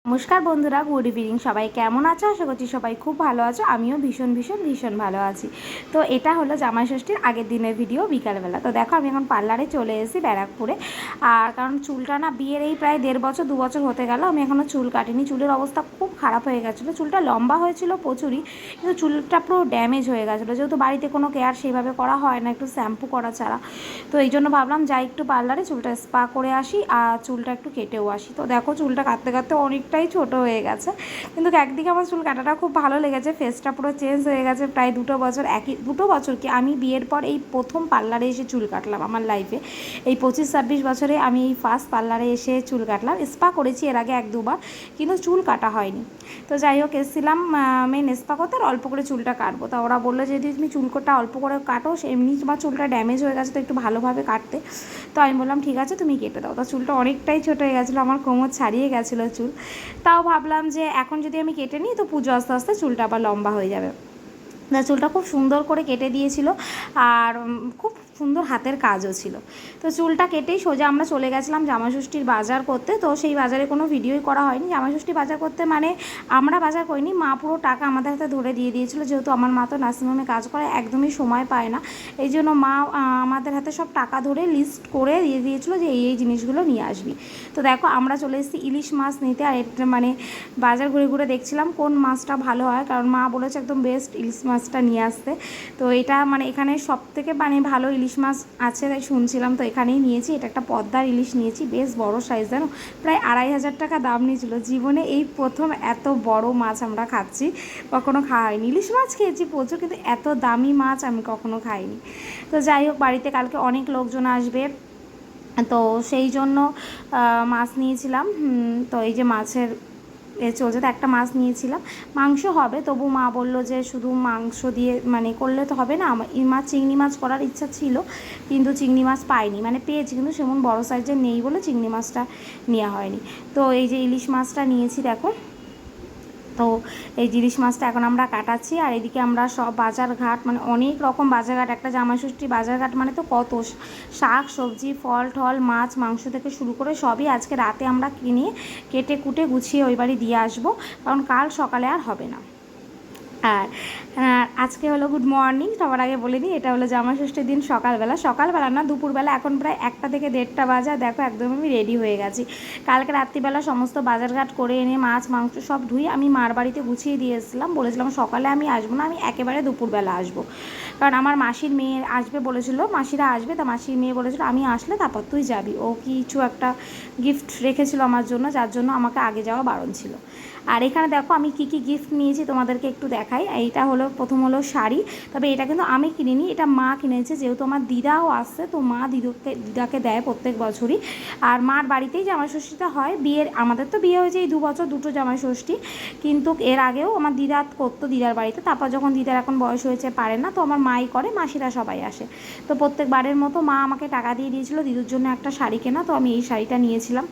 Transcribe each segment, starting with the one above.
নমস্কার বন্ধুরা, good evening. সবাই কেমন আছো? আশা করছি সবাই খুব ভালো আছো। আমিও ভীষণ ভীষণ ভীষণ ভালো আছি। তো এটা হলো জামাই ষষ্ঠীর আগের দিনের ভিডিও, বিকালবেলা। তো দেখো আমি এখন পার্লারে চলে এসেছি ব্যারাকপুরে। আর কারণ চুলটা না বিয়ের এই প্রায় 1.5 বছর 2 বছর হতে গেল আমি এখনও চুল কাটিনি। চুলের অবস্থা খুব খারাপ হয়ে গেছিলো। চুলটা লম্বা হয়েছিল প্রচুরই, কিন্তু চুলটা পুরো ড্যামেজ হয়ে গেছিলো। যেহেতু বাড়িতে কোনো কেয়ার সেইভাবে করা হয় না, একটু শ্যাম্পু করা ছাড়া। তো এই জন্য ভাবলাম যাই একটু পার্লারে চুলটা স্পা করে আসি আর চুলটা একটু কেটেও আসি। তো দেখো চুলটা কাটতে কাটতে অনেকটাই ছোট হয়ে গেছে, কিন্তু একদিকে আমার চুল কাটাটা খুব ভালো লেগেছে। ফেসটা পুরো চেঞ্জ হয়ে গেছে। প্রায় 2 বছর, 2 বছর কি, আমি বিয়ের পর এই প্রথম পার্লারে এসে চুল কাটলাম আমার লাইফে। এই 25-26 বছরে আমি এই ফার্স্ট পার্লারে এসে চুল কাটলাম। স্পা করেছি এর আগে 1-2 বার, কিন্তু চুল কাটা হয়নি। তো যাই হোক, এসেছিলাম মেন স্পা করতে আর অল্প করে চুলটা কাটবো। তা ওরা বললো যে যদি তুমি চুলটা অল্প করে কাটো, এমনি তোমার চুলটা ড্যামেজ হয়ে গেছে, তো একটু ভালোভাবে কাটতে। তো আমি বললাম ঠিক আছে তুমি কেটে দাও। তো চুলটা অনেকটাই ছোটো হয়ে গেছিলো, আমার কোমর ছাড়িয়ে গেছিলো চুল। তাও ভাবলাম যে এখন যদি আমি কেটে নিই তো পুজো আস্তে আস্তে চুলটা আবার লম্বা হয়ে যাবে। চুলটা খুব সুন্দর করে কেটে দিয়েছিল আর খুব সুন্দর হাতের কাজও ছিল। তো চুলটা কেটেই সোজা আমরা চলে গেছিলাম জামাষষ্ঠীর বাজার করতে। তো সেই বাজারে কোনো ভিডিওই করা হয়নি। জামাষষ্ঠী বাজার করতে মানে আমরা বাজার করিনি, মা পুরো টাকা আমাদের হাতে ধরে দিয়ে দিয়েছিলো। যেহেতু আমার মা তো নার্সিংহোমে কাজ করে, একদমই সময় পায় না। এই জন্য মা আমাদের হাতে সব টাকা ধরে লিস্ট করে দিয়ে দিয়েছিলো যে এই জিনিসগুলো নিয়ে আসবি। তো দেখো আমরা চলে এসেছি ইলিশ মাছ নিতে। আর এটা মানে বাজার ঘুরে ঘুরে দেখছিলাম কোন মাছটা ভালো হয়, কারণ মা বলেছে একদম বেস্ট ইলিশ মাছটা নিয়ে আসতে। তো এটা মানে এখানে সব থেকে মানে ভালো ইলিশ মাছ আছে তাই শুনছিলাম, তো এখানেই নিয়েছি। এটা একটা পদ্মার ইলিশ নিয়েছি, বেশ বড় সাইজ, জানো, প্রায় 2500 টাকা দাম নিয়েছিল। জীবনে এই প্রথম এত বড় মাছ আমরা খাচ্ছি, কখনো খাওয়া হয়নি। ইলিশ মাছ খেয়েছি প্রচুর, কিন্তু এত দামি মাছ আমি কখনো খাইনি। তো যাই হোক, বাড়িতে কালকে অনেক লোকজন আসবে, তো সেই জন্য মাছ নিয়েছিলাম। তো এই যে মাছের চলছে, তো একটা মাছ নিয়েছিলাম। মাংস হবে, তবু মা বললো যে শুধু মাংস দিয়ে মানে করলে তো হবে না। আমার এই মাছ চিংড়ি মাছ করার ইচ্ছা ছিল, কিন্তু চিংড়ি মাছ পাইনি, মানে পেয়েছি কিন্তু সেমন বড় সাইজের নেই বলে চিংড়ি মাছটা নেওয়া হয়নি। তো এই যে ইলিশ মাছটা নিয়েছি দেখো। তো এই ইলিশ মাছটা এখন আমরা কাটাচ্ছি। আর এদিকে আমরা সব বাজারঘাট, মানে অনেক রকম বাজারঘাট, একটা জামাষষ্ঠী বাজারঘাট মানে তো কত শাক সবজি ফল টল মাছ মাংস থেকে শুরু করে সবই আজকে রাতে আমরা কিনে কেটে কুটে গুছিয়ে ওই বাড়ি দিয়ে আসবো, কারণ কাল সকালে আর হবে না। আর আজকে হলো গুড মর্নিং। সবার আগে বলে দিই, এটা হলো জামাষষ্ঠীর দিন সকালবেলা না দুপুরবেলা, এখন প্রায় 1টা থেকে 1:30 বাজে। দেখো একদম আমি রেডি হয়ে গেছি। কালকে রাত্রিবেলা সমস্ত বাজারঘাট করে এনে মাছ মাংস সব ধুয়ে আমি মার বাড়িতে গুছিয়ে দিয়ে এসেছিলাম। বলেছিলাম সকালে আমি আসবো না, আমি একেবারে দুপুরবেলা আসবো, কারণ আমার মাসির মেয়ে আসবে বলেছিল, মাসিরা আসবে। তা মাসির মেয়ে বলেছিল আমি আসলে তারপর তুই যাবি। ও কিছু একটা গিফট রেখেছিল আমার জন্য, যার জন্য আমাকে আগে যাওয়া বারণ ছিল। আর এখানে দেখো আমি কি কি গিফট নিয়েছি তোমাদেরকে একটু দেখাই। এইটা হলো প্রথম হলো শাড়ি, তবে এটা কিন্তু আমি কিনিনি, এটা মা কিনেছে। যেহেতু আমার দিদাও আসছে, তো মা দিদাকে দেয় প্রত্যেক বছরই। আর মার বাড়িতেই জামাই ষষ্ঠীটা হয়। আমাদের তো বিয়ে হয়েছে এই 2 বছর, 2টো জামাই ষষ্ঠী, কিন্তু এর আগেও আমার দিদা করতো দিদার বাড়িতে। তারপর যখন দিদার এখন বয়স হয়েছে পারে না, তো আমার মাই করে, মাসিরা সবাই আসে। তো প্রত্যেকবারের মতো মা আমাকে টাকা দিয়ে দিয়েছিল দিদুর জন্য একটা শাড়ি কেনা। তো আমি এই শাড়িটা নিয়েছিলাম।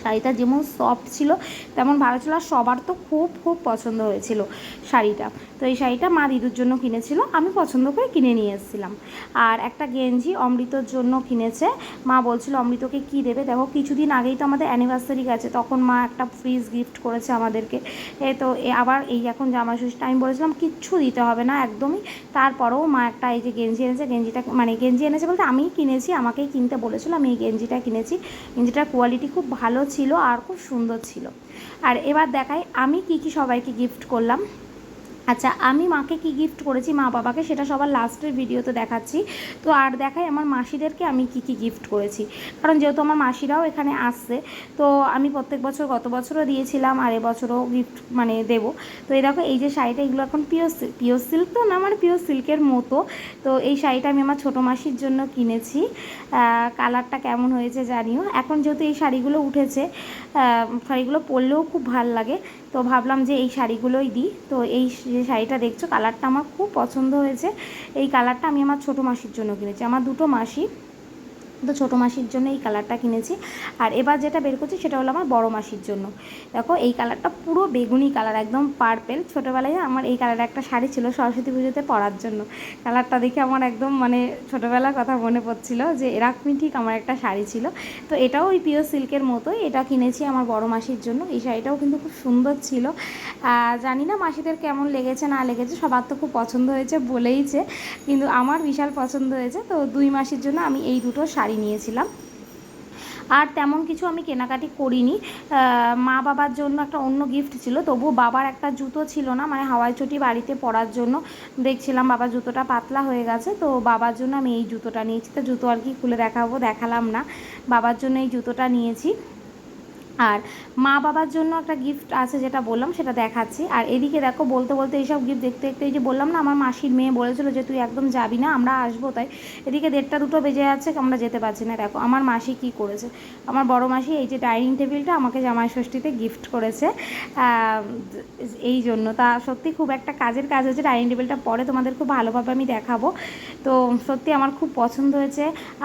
শাড়িটা যেমন সফট ছিল তেমন ভালো ছিল, আর সবার তো খুব খুব পছন্দ হয়েছিল শাড়িটা। তো এই শাড়িটা মা দিদুর জন্য কিনেছিল, আমি পছন্দ করে কিনে নিয়ে এসেছিলাম। আর একটা গেঞ্জি অমৃতর জন্য কিনেছে। মা বলছিল অমৃতকে কী দেবে। দেখো কিছুদিন আগেই তো আমাদের অ্যানিভার্সারি গেছে, তখন মা একটা ফ্রিজ গিফট করেছে আমাদেরকে। তো আবার এই এখন জামাষষ্ঠী, আমি বলেছিলাম কিচ্ছু দিতে হবে না একদমই। তারপরেও মা একটা এই যে গেঞ্জি এনেছে, গেঞ্জি এনেছে বলতে আমিই কিনেছি, আমাকেই কিনতে বলেছিল, আমি এই গেঞ্জিটা কিনেছি। গেঞ্জিটার কোয়ালিটি খুব ভালো ছিল আর খুব সুন্দর ছিল। আর এবার দেখাই আমি কি কি সবাইকে গিফট করলাম। আচ্ছা, আমি মাকে কি গিফট করেছি, মা বাবাকে, সেটা সবার লাস্টের ভিডিওতে দেখাচ্ছি। তো আর দেখাই আমার মাসিদেরকে আমি কি কি গিফট করেছি, কারণ যেহেতু আমার মাসিরাও এখানে আসছে। তো আমি প্রত্যেক বছর, গত বছরও দিয়েছিলাম আর এবছরও গিফট মানে দেবো। তো এই দেখো এই যে শাড়িটা, এগুলো এখন পিওর সিল্ক তো না, মানে পিওর সিল্কের মতো। তো এই শাড়িটা আমি আমার ছোটো মাসির জন্য কিনেছি। কালারটা কেমন হয়েছে জানিও। এখন যেহেতু এই শাড়িগুলো উঠেছে, শাড়িগুলো পরলেও খুব ভালো লাগে, তো ভাবলাম যে এই শাড়িগুলোই দিই। তো এই যে শাড়িটা দেখছো, কালারটা আমার খুব পছন্দ হয়েছে। এই কালারটা আমি আমার ছোটো মাসির জন্য কিনেছি। আমার 2টো মাসি তো ছোটো মাসির জন্য এই কালারটা কিনেছি। আর এবার যেটা বের করছি সেটা হলো আমার বড় মাসির জন্য। দেখো এই কালারটা পুরো বেগুনি কালার, একদম পার্পেল। ছোটোবেলায় আমার এই কালারের একটা শাড়ি ছিল সরস্বতী পুজোতে পরার জন্য। কালারটা দেখে আমার একদম মানে ছোটোবেলার কথা মনে পড়ছিল যে এরকমই ঠিক আমার একটা শাড়ি ছিল। তো এটাও ওই পিওর সিল্কের মতোই, এটা কিনেছি আমার বড় মাসির জন্য। এই শাড়িটাও কিন্তু খুব সুন্দর ছিল। জানি না মাসিদের কেমন লেগেছে না লেগেছে, সবার তো খুব পছন্দ হয়েছে বলেইছে, কিন্তু আমার বিশাল পছন্দ হয়েছে। তো 2 মাসের জন্য আমি এই দুটো শাড়ি নিয়েছিলাম। আর তেমন কিছু আমি কেনাকাটি করিনি। মা বাবার জন্য একটা অন্য গিফট ছিল, তবুও বাবার একটা জুতো ছিল না, মানে হাওয়াই চটি বাড়িতে পরার জন্য দেখছিলাম বাবার জুতোটা পাতলা হয়ে গেছে, তো বাবার জন্য আমি এই জুতোটা নিয়েছি। তো জুতো আর কি খুলে দেখালাম না, বাবার জন্য এই জুতোটা নিয়েছি। আর মা বাবার জন্য একটা গিফট আছে যেটা বললাম সেটা দেখাচ্ছি। আর এদিকে দেখো বলতে বলতে এইসব গিফট দেখতে দেখতে, এই যে বললাম না আমার মাসির মেয়ে বলেছিল যে তুই একদম যাবি না, আমরা আসবো, তাই এদিকে 1:30-2 বেজে যাচ্ছে, আমরা যেতে পারছি না। দেখো আমার মাসি কি করেছে, আমার বড় মাসি এই যে ডাইনিং টেবিলটা আমাকে জামাই ষষ্ঠীতে গিফট করেছে। এই জন্য তা সত্যি খুব একটা কাজের কাজ হয়েছে। ডাইনিং টেবিলটা পরে তোমাদের খুব ভালোভাবে আমি দেখাবো। তো সত্যি আমার খুব পছন্দ হয়েছে।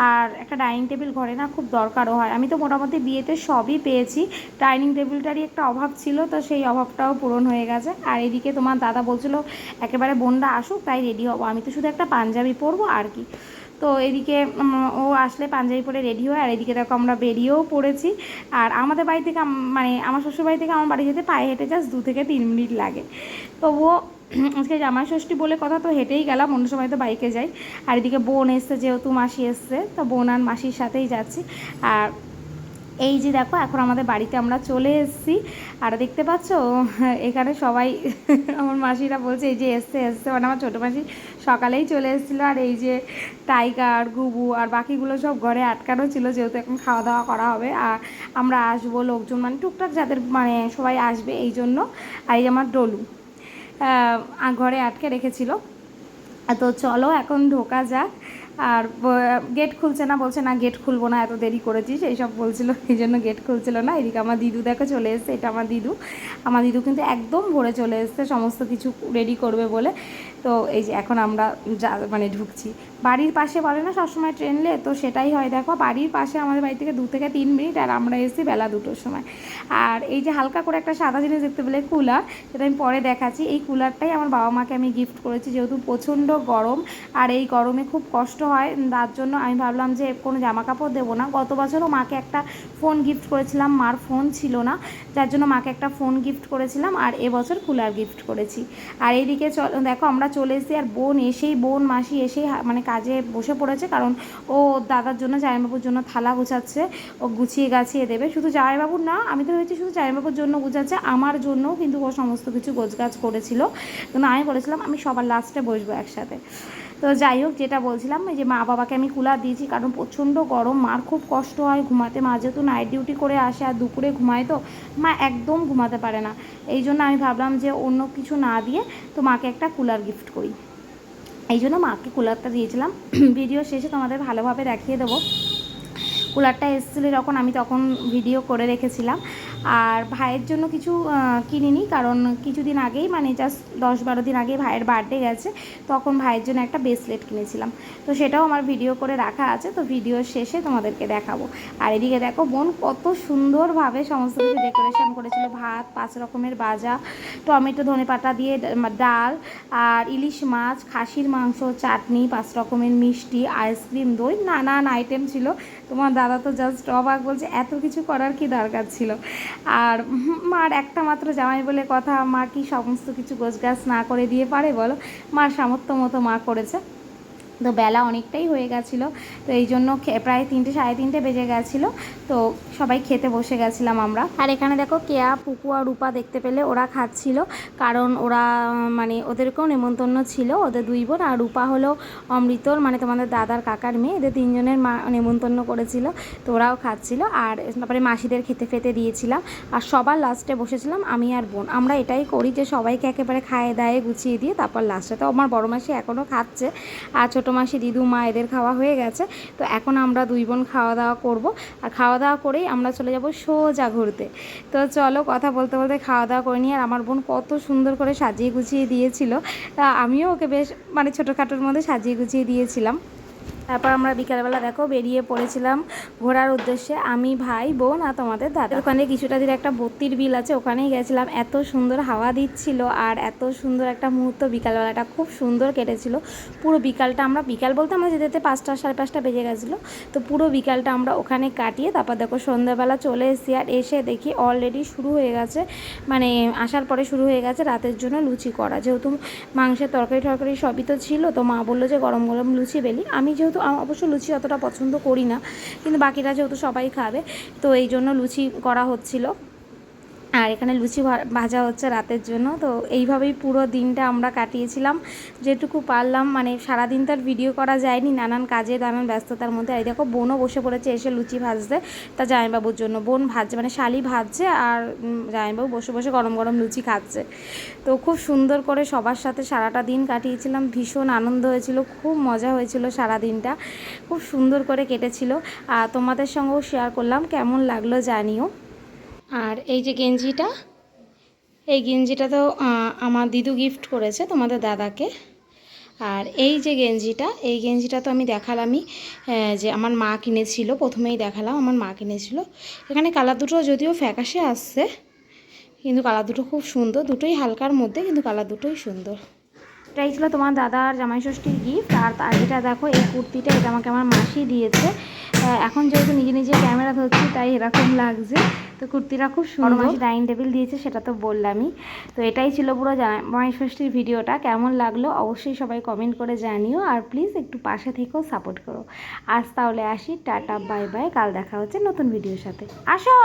আর একটা ডাইনিং টেবিল ঘরে না খুব দরকারও হয়। আমি তো মোটামুটি বিয়েতে সবই পেয়েছি, ডাইনিং টেবিলটারই একটা অভাব ছিল, তো সেই অভাবটাও পূরণ হয়ে গেছে। আর এদিকে তোমার দাদা বলছিল একেবারে বোনরা আসুক তাই রেডি হবো, আমি তো শুধু একটা পাঞ্জাবি পরবো আর কি। তো এদিকে ও আসলে পাঞ্জাবি পরে রেডি হয়। আর এদিকে দেখো আমরা বেরিয়েও পড়েছি। আর আমাদের বাড়ি থেকে মানে আমার শ্বশুর বাড়ি থেকে আমার বাড়ি যেতে পায়ে হেঁটে জাস্ট 2 থেকে 3 মিনিট লাগে। তবুও আজকে জামাই ষষ্ঠী বলে কথা, তো হেঁটেই গেলাম, অন্য সময় তো বাইকে যাই। আর এদিকে বোন এসছে, যেহেতু মাসি এসছে, তো বোন আর মাসির সাথেই যাচ্ছি। আর এই যে দেখো এখন আমাদের বাড়িতে আমরা চলে এসেছি। আর দেখতে পাচ্ছ এখানে সবাই আমার মাসিরা বলছে এই যে এসছে, মানে আমার ছোটো মাসি সকালেই চলে এসেছিলো। আর এই যে টাইগার, গুবু আর বাকিগুলো সব ঘরে আটকানো ছিল, যেহেতু এখন খাওয়া দাওয়া করা হবে আর আমরা আসবো, লোকজন মানে টুকটাক যাদের মানে সবাই আসবে এই জন্য। আর এই আমার ডলু ঘরে আটকে রেখেছিল। তো চলো এখন ঢোকা যাক। আর গেট খুলছে না, বলছে না গেট খুলবো না, এত দেরি করেছিস এইসব বলছিল, এই জন্য গেট খুলছিল না। এদিকে আমার দিদু দেখো চলে এসছে, এটা আমার দিদু কিন্তু একদম ভোরে চলে এসছে সমস্ত কিছু রেডি করবে বলে। তো এই যে এখন আমরা মানে ঢুকছি। বাড়ির পাশে বলে না সবসময় ট্রেনলে, তো সেটাই হয়। দেখো বাড়ির পাশে আমাদের বাড়ি থেকে 2 থেকে 3 মিনিট, আর আমরা এসেছি বেলা 2টোর সময়। আর এই যে হালকা করে একটা সাদা জিনিস দেখতে পেলে কুলার, সেটা আমি পরে দেখাচ্ছি। এই কুলারটাই আমার বাবা মাকে আমি গিফট করেছি, যেহেতু প্রচণ্ড গরম আর এই গরমে খুব কষ্ট হয়, তার জন্য আমি ভাবলাম যে কোনো জামা কাপড় দেবো না। গত বছরও মাকে একটা ফোন গিফট করেছিলাম, মার ফোন ছিল না, যার জন্য মাকে একটা ফোন গিফট করেছিলাম। আর এবছর কুলার গিফট করেছি। আর এইদিকে দেখো আমরা চলে এসেছি। আর বোন মাসি এসেই মানে কাজে বসে পড়েছে, কারণ ও দাদার জন্য জামাইবাবুর জন্য থালা গুছাচ্ছে, ও গুছিয়ে গাছিয়ে দেবে। শুধু জামাইবাবুর না, আমি তো ভেবেছি শুধু জামাইবাবুর জন্য গুছাচ্ছে, আমার জন্যও কিন্তু ও সমস্ত কিছু গোছগাছ করেছিল। কিন্তু আমি বলেছিলাম আমি সবার লাস্টে বসবো একসাথে। তো যাই হোক, যেটা বলছিলাম এই যে মা বাবাকে আমি কুলার দিয়েছি, কারণ প্রচণ্ড গরম, মার খুব কষ্ট হয় ঘুমাতে। মা যেহেতু নাইট ডিউটি করে আসে আর দুপুরে ঘুমায়, তো মা একদম ঘুমাতে পারে না। এই জন্য আমি ভাবলাম যে অন্য কিছু না দিয়ে তো মাকে একটা কুলার গিফট করি, এই জন্য মাকে কুলারটা দিয়েছিলাম। ভিডিও শেষে তোমাদের ভালোভাবে দেখিয়ে দেবো। কুলারটা এসেছিলো যখন, আমি তখন ভিডিও করে রেখেছিলাম। আর ভাইয়ের জন্য কিছু কিনিনি, কারণ কিছুদিন আগেই মানে জাস্ট 10-12 দিন আগেই ভাইয়ের বার্থডে গেছে, তখন ভাইয়ের জন্য একটা ব্রেসলেট কিনেছিলাম। তো সেটাও আমার ভিডিও করে রাখা আছে, তো ভিডিও শেষে তোমাদেরকে দেখাবো। আর এদিকে দেখো বোন কত সুন্দরভাবে সমস্ত কিছু ডেকোরেশন করেছিল, ভাত, 5 রকমের ভাজা, টমেটো ধনেপাতা দিয়ে ডাল, আর ইলিশ মাছ, খাসির মাংস, চাটনি, 5 রকমের মিষ্টি, আইসক্রিম, দই, নানান আইটেম ছিল। তোমার দাদা তো জাস্ট অবাক, বলছে এত কিছু করার কি দরকার ছিল। আর মার একটা মাত্র জামাই বলে কথা, মা কি সমস্ত কিছু গোছগাছ না করে দিয়ে পারে বলো? মার সামর্থ্য মতো মা করেছে। তো বেলা অনেকটাই হয়ে গেছিলো, তো এই জন্য প্রায় 3টে 3:30 বেজে গেছিলো। তো সবাই খেতে বসে গেছিলাম আমরা। আর এখানে দেখো কেয়া, পুকু আর রূপা দেখতে পেলে ওরা খাচ্ছিল, কারণ ওরা মানে ওদেরকেও নেমন্তন্ন ছিল, ওদের 2 বোন। আর রূপা হলো অমৃতর মানে তোমাদের দাদার কাকার মেয়ে, এদের 3 জনের মা নেমন্তন্ন করেছিল, তো ওরাও খাচ্ছিল। আর তারপরে মাসিদের খেতে দিয়েছিলাম। আর সবার লাস্টে বসেছিলাম আমি আর বোন। আমরা এটাই করি যে সবাইকে একেবারে খাইয়ে দায়ে গুছিয়ে দিয়ে তারপর লাস্টে। তো আমার বড় মাসি এখনও খাচ্ছে, আর ছোটো মাসি, দিদু, মা এদের খাওয়া হয়ে গেছে। তো এখন আমরা 2 বোন খাওয়া দাওয়া করব, আর খাওয়া দাওয়া করেই আমরা চলে যাব সোজা ঘুরতে। তো চলো কথা বলতে বলতে খাওয়া দাওয়া করে নিই। আর আমার বোন কত সুন্দর করে সাজিয়ে গুছিয়ে দিয়েছিল, তা আমিও ওকে বেশ মানে ছোটোখাটোর মধ্যে সাজিয়ে গুছিয়ে দিয়েছিলাম। তারপর আমরা বিকালবেলা দেখো বেরিয়ে পড়েছিলাম ঘোরার উদ্দেশ্যে, আমি, ভাই, বোন আর তোমাদের দাদা। ওখানে কিছুটা দূরে একটা বত্তির বিল আছে, ওখানেই গেছিলাম। এত সুন্দর হাওয়া দিচ্ছিল আর এত সুন্দর একটা মুহূর্ত, বিকালবেলাটা খুব সুন্দর কেটেছিল। পুরো বিকালটা আমরা, বিকাল বলতে আমরা যেতে যেতে 5টা 5:30 বেজে গেছিলো। তো পুরো বিকালটা আমরা ওখানে কাটিয়ে তারপর দেখো সন্ধ্যাবেলা চলে এসেছি। আর এসে দেখি অলরেডি শুরু হয়ে গেছে, মানে আসার পরে শুরু হয়ে গেছে রাতের জন্য লুচি করা। যেহেতু মাংসের তরকারি সবই তো ছিল, তো মা বললো যে গরম গরম লুচি বেলি। আমি যেহেতু অবশ্য লুচি অতটা পছন্দ করি না, কিন্তু বাকিরা যেহেতু সবাই খাবে, তো এই জন্য লুচি করা হচ্ছিল। আর এখানে লুচি ভাজা হচ্ছে রাতের জন্য। তো এইভাবেই পুরো দিনটা আমরা কাটিয়েছিলাম যেটুকু পারলাম। মানে সারাদিন তো আর ভিডিও করা যায়নি, নানান কাজে নানান ব্যস্ততার মধ্যে। এই দেখো বোনও বসে পড়েছে এসে লুচি ভাজতে, তা জামাইবাবুর জন্য। বোন ভাজছে, মানে শালি ভাজছে, আর জামাইবাবু বসে বসে গরম গরম লুচি খাচ্ছে। তো খুব সুন্দর করে সবার সাথে সারাটা দিন কাটিয়েছিলাম, ভীষণ আনন্দ হয়েছিল, খুব মজা হয়েছিল, সারা দিনটা খুব সুন্দর করে কেটেছিল। আর তোমাদের সঙ্গেও শেয়ার করলাম, কেমন লাগলো জানিও। আর এই যে গেঞ্জিটা, এই গেঞ্জিটা তো আমার দিদু গিফট করেছে তোমাদের দাদাকে। আর এই যে গেঞ্জিটা, এই গেঞ্জিটা তো আমি দেখালামই যে আমার মা কিনেছিল, প্রথমেই দেখালাম আমার মা কিনেছিল। এখানে কালার দুটো যদিও ফ্যাকাশে আসছে, কিন্তু কালার দুটো খুব সুন্দর, দুটোই হালকার মধ্যে, কিন্তু কালার দুটোই সুন্দর। এটাই ছিল তোমার দাদার জামাই ষষ্ঠীর গিফট। আর এটা দেখো, এই কুর্তিটা, এটা আমাকে আমার মাসি দিয়েছে। এখন যেহেতু নিজে নিজে ক্যামেরা ধরছি তাই এরকম লাগছে। তো কুর্তিটা খুব সুন্দর। মাসি ডাইনিং টেবিল দিয়েছে, সেটা তো বললামই। তো এটাই ছিল পুরো জামাই ষষ্ঠীর ভিডিওটা। কেমন লাগলো অবশ্যই সবাই কমেন্ট করে জানিও, আর প্লিজ একটু পাশে থেকেও সাপোর্ট করো। আজ তাহলে আসি, টাটা বাই বাই, কাল দেখা হচ্ছে নতুন ভিডিওর সাথে। আসো।